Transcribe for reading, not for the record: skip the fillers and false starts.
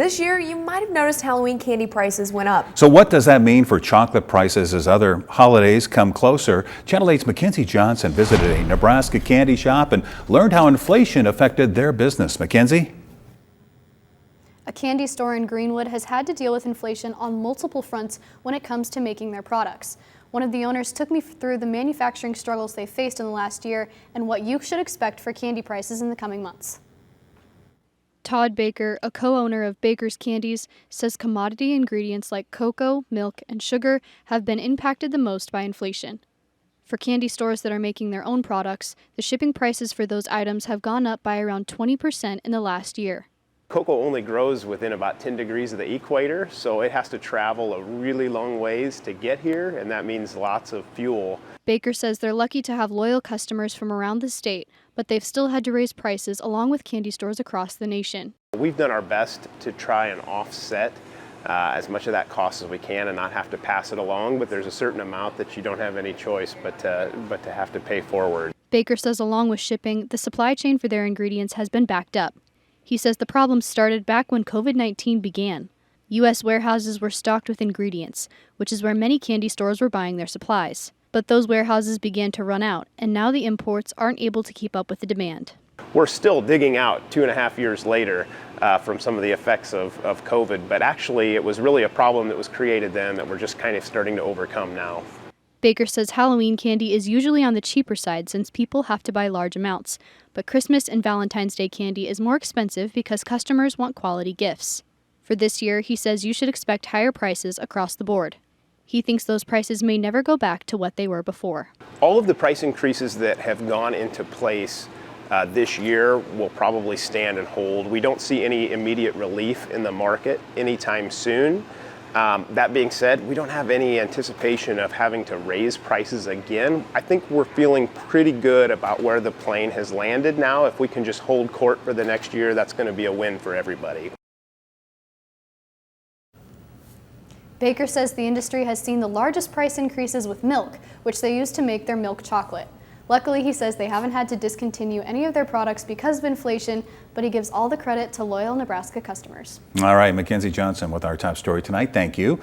This year, you might have noticed Halloween candy prices went up. So what does that mean for chocolate prices as other holidays come closer? Channel 8's Mackenzie Johnson visited a Nebraska candy shop and learned how inflation affected their business. Mackenzie? A candy store in Greenwood has had to deal with inflation on multiple fronts when it comes to making their products. One of the owners took me through the manufacturing struggles they faced in the last year and what you should expect for candy prices in the coming months. Todd Baker, a co-owner of Bakers-Candies, says commodity ingredients like cocoa, milk, and sugar have been impacted the most by inflation. For candy stores that are making their own products, the shipping prices for those items have gone up by around 20% in the last year. Cocoa only grows within about 10 degrees of the equator, so it has to travel a really long ways to get here, and that means lots of fuel. Baker says they're lucky to have loyal customers from around the state, but they've still had to raise prices along with candy stores across the nation. We've done our best to try and offset as much of that cost as we can and not have to pass it along, but there's a certain amount that you don't have any choice but to have to pay forward. Baker says along with shipping, the supply chain for their ingredients has been backed up. He says the problem started back when COVID-19 began. U.S. warehouses were stocked with ingredients, which is where many candy stores were buying their supplies. But those warehouses began to run out, and now the imports aren't able to keep up with the demand. We're still digging out 2.5 years later from some of the effects of COVID, but actually it was really a problem that was created then that we're just kind of starting to overcome now. Baker says Halloween candy is usually on the cheaper side since people have to buy large amounts, but Christmas and Valentine's Day candy is more expensive because customers want quality gifts. For this year, he says you should expect higher prices across the board. He thinks those prices may never go back to what they were before. All of the price increases that have gone into place this year will probably stand and hold. We don't see any immediate relief in the market anytime soon. That being said, we don't have any anticipation of having to raise prices again. I think we're feeling pretty good about where the plane has landed now. If we can just hold court for the next year, that's going to be a win for everybody. Baker says the industry has seen the largest price increases with milk, which they use to make their milk chocolate. Luckily, he says they haven't had to discontinue any of their products because of inflation, but he gives all the credit to loyal Nebraska customers. All right, Mackenzie Johnson with our top story tonight. Thank you.